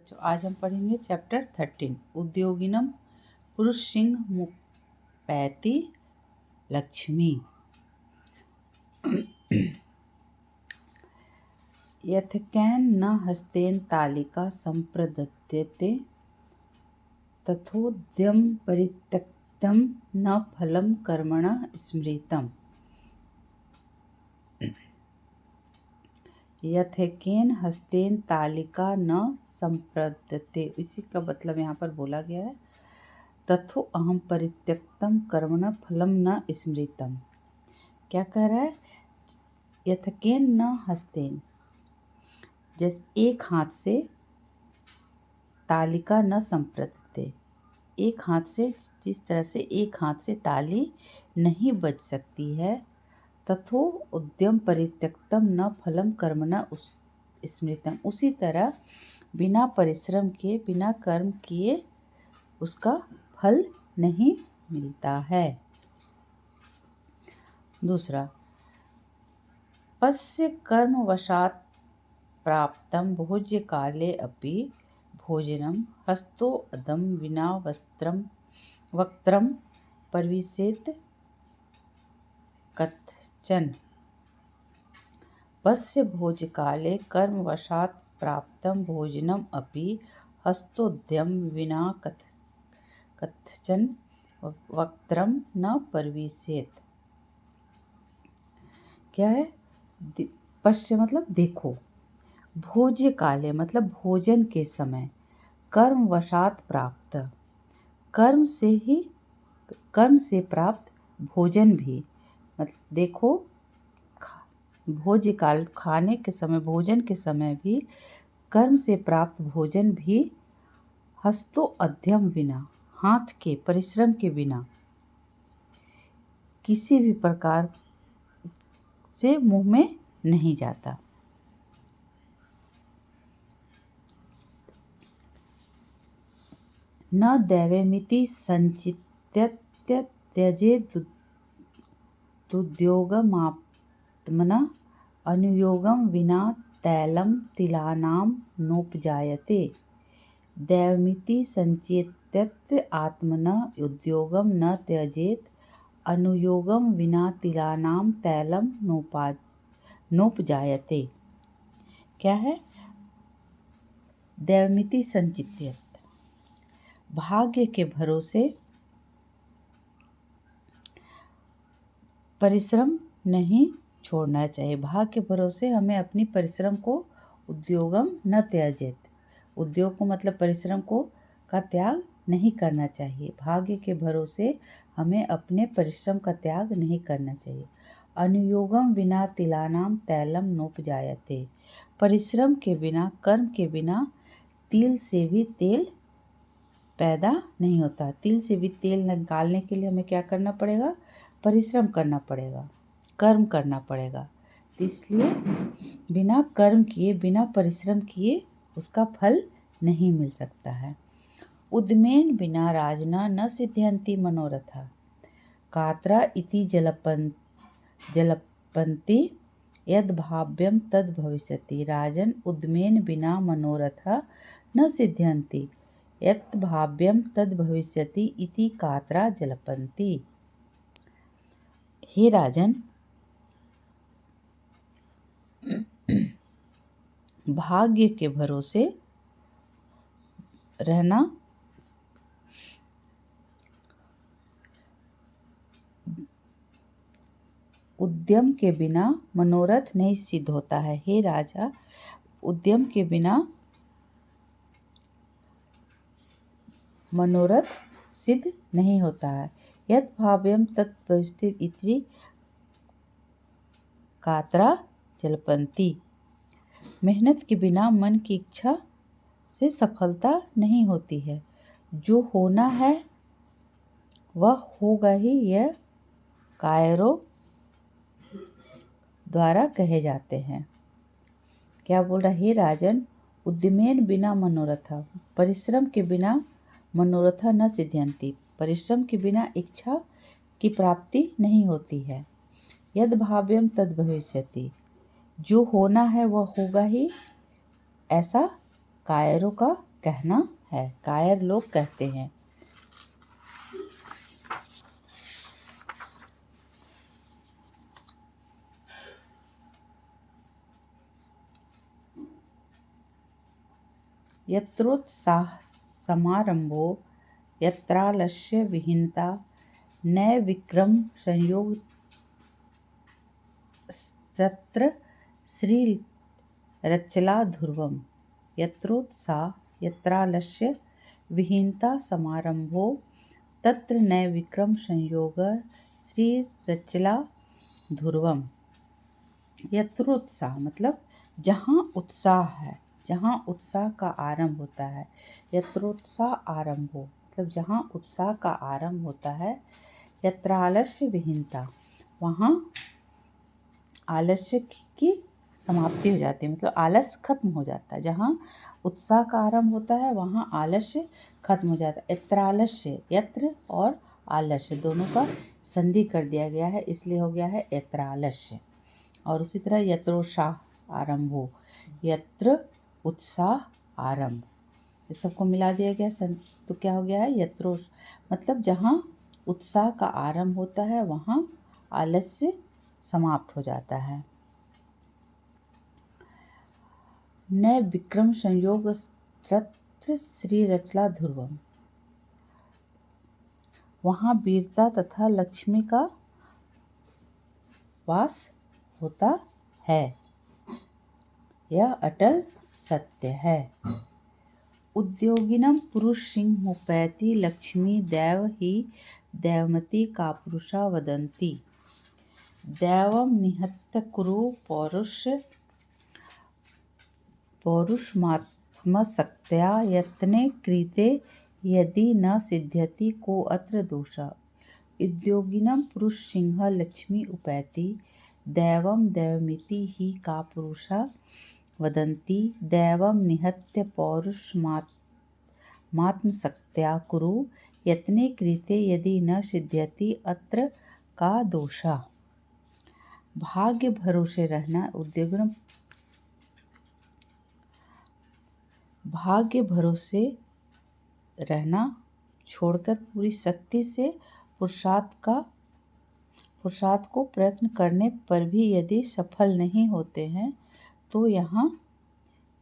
बच्चों आज हम पढ़ेंगे चैप्टर 13 उद्योगिनम पुरुष सिंह मुपैति लक्ष्मी। यथकेन न हस्तेन तालिका संप्रदद्यते तथोद्यम परित्यक्तम न फलम कर्मणा स्मृतम। यथकेन हस्तेन तालिका न संप्रदते, इसी का मतलब यहाँ पर बोला गया है तथो अहम परित्यक्तम कर्मण फलम न स्मृतम। क्या कह रहा है? यथकेन न हस्तेन, जैसे एक हाथ से तालिका न संप्रदते, एक हाथ से जिस तरह से एक हाथ से ताली नहीं बज सकती है, तथो उद्यम परित्यक्तम न फलम कर्म न स्मृतम, उसी तरह बिना परिश्रम के बिना कर्म किए उसका फल नहीं मिलता है। दूसरा, पश्य कर्मवशात् प्राप्तं भोज्य काले अपि भोजनम हस्तो अदम विना वक्त्रम परिविशेत कथचन। पश्य भोजकाले कर्मवशात् प्राप्तं भोजनम अपि हस्तोद्यम विना कथचन वक्त्रम न परिविशेत। क्या है? पश्य मतलब देखो, भोज्य काले मतलब भोजन के समय, कर्मवशात् प्राप्त कर्म से प्राप्त भोजन भी, मतलब देखो भोज्य काल खाने के समय, भोजन के समय भी कर्म से प्राप्त भोजन भी हस्तो अध्यम विना, हाथ के परिश्रम के बिना किसी भी प्रकार से मुंह में नहीं जाता। न दैवेमिति संचित्य त्यजेदुद्योगमात्मनः अनुयोगम विना तैलम तिलानां नोपजायते। दैवमिति संचेत्य आत्मनः उद्योगम न त्यजेत अनुयोगम विना तिलानां तैलम नोपजायते। क्या है? दैवमिति संचित्य, भाग्य के भरोसे परिश्रम नहीं छोड़ना चाहिए। भाग्य के भरोसे हमें अपनी परिश्रम को उद्योगम न त्याजेत, उद्योग को मतलब परिश्रम को का त्याग नहीं करना चाहिए। भाग्य के भरोसे हमें अपने परिश्रम का त्याग नहीं करना चाहिए। अनुयोगम विना तिलानाम तैलम नोपजायते, परिश्रम के बिना, कर्म के बिना तिल से भी तेल पैदा नहीं होता। तिल से भी तेल निकालने के लिए हमें क्या करना पड़ेगा? परिश्रम करना पड़ेगा, कर्म करना पड़ेगा। तो इसलिए बिना कर्म किए, बिना परिश्रम किए उसका फल नहीं मिल सकता है। उद्यमेन बिना राजना न सिद्ध्यन्ति मनोरथा, कात्रा इति जलपन्ति यद भाव्यम तद भविष्यति। राजन, उद्यमेन बिना मनोरथा न सिद्ध्यन्ति यत् भाव्यम तद भविष्यति इति कात्रा जलपन्ति। हे राजन, भाग्य के भरोसे रहना उद्यम के बिना मनोरथ नहीं सिद्ध होता है। हे राजा, उद्यम के बिना मनोरथ सिद्ध नहीं होता है। यत् भाव्यम तत् भविष्यति इति कात्रा जलपन्ति। मेहनत के बिना मन की इच्छा से सफलता नहीं होती है। जो होना है वह होगा ही, यह कायरों द्वारा कहे जाते हैं। क्या बोल रहा है? हे राजन, उद्यमेन बिना मनोरथा, परिश्रम के बिना मनोरथा न सिद्ध्यन्ति, परिश्रम के बिना इच्छा की प्राप्ति नहीं होती है। यद भाव्यम तद भविष्यति, जो होना है वह होगा ही, ऐसा कायरों का कहना है, कायर लोग कहते हैं। यत्रोत्साह समारंभो यत्रालस्य विहीनता न विक्रम संयोग तत्र श्री रचला ध्रुवम। यत्रोत्साह यत्रालस्य विहीनता समारंभो तत्र न विक्रम संयोग श्री रचला ध्रुवम। यत्रोत्साह मतलब जहाँ उत्साह है, जहाँ उत्साह का आरंभ होता है। यत्रोत्साह आरंभो मतलब जहाँ उत्साह का आरंभ होता है। यत्र आलस्य विहीनता वहाँ आलस्य की समाप्ति हो जाती है, मतलब आलस खत्म हो जाता है। जहाँ उत्साह का आरंभ होता है वहाँ आलस्य खत्म हो जाता है। यत्र आलस्य, यत्र और आलस्य दोनों का संधि कर दिया गया है, इसलिए हो गया है यत्र आलस्य। और उसी तरह यत्रोत्साह आरंभो, यत्र उत्साह आरंभ, ये सबको मिला दिया गया तो क्या हो गया है यत्रो, मतलब जहाँ उत्साह का आरंभ होता है वहाँ आलस्य समाप्त हो जाता है। न विक्रम संयोग तत्र श्री रचला ध्रुवम, वहाँ वीरता तथा लक्ष्मी का वास होता है, यह अटल सत्य है। उद्योगिनम पुरुष सिंहोपैति लक्ष्मी दैव ही दैवमती कापुरुषा वदन्ति। दैवम निहत्य कुरु पौरुषमात्मशक्त्या यत्ने कृते यदि न सिद्ध्यति को अत्र दोषः। उद्योगिनम पुरुष सिंह लक्ष्मी उपैति दैवम दैवमिति ही कापुरुषा वदन्ति। दैवम निहत्य पौरुषमात्मशक्त्या कुरु यत्ने कृते यदि न सिद्ध्यति अत्र का दोषः। भाग्य भरोसे रहना उद्योगिनम, भाग्य भरोसे रहना छोड़कर पूरी शक्ति से पुरुषार्थ को प्रयत्न करने पर भी यदि सफल नहीं होते हैं तो यहाँ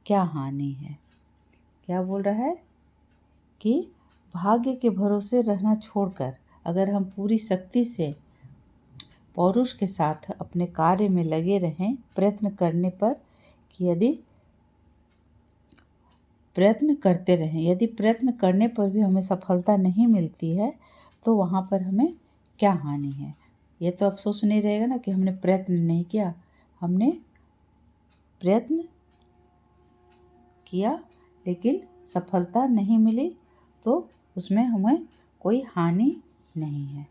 क्या हानि है। क्या बोल रहा है कि भाग्य के भरोसे रहना छोड़कर अगर हम पूरी शक्ति से पौरुष के साथ अपने कार्य में लगे रहें प्रयत्न करने पर, कि यदि प्रयत्न करते रहें, यदि प्रयत्न करने पर भी हमें सफलता नहीं मिलती है तो वहाँ पर हमें क्या हानि है। ये तो अफसोस नहीं रहेगा ना कि हमने प्रयत्न नहीं किया, हमने प्रयत्न किया लेकिन सफलता नहीं मिली तो उसमें हमें कोई हानि नहीं है।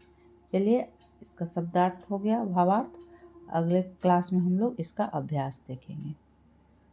चलिए इसका शब्दार्थ हो गया, भावार्थ। अगले क्लास में हम लोग इसका अभ्यास देखेंगे।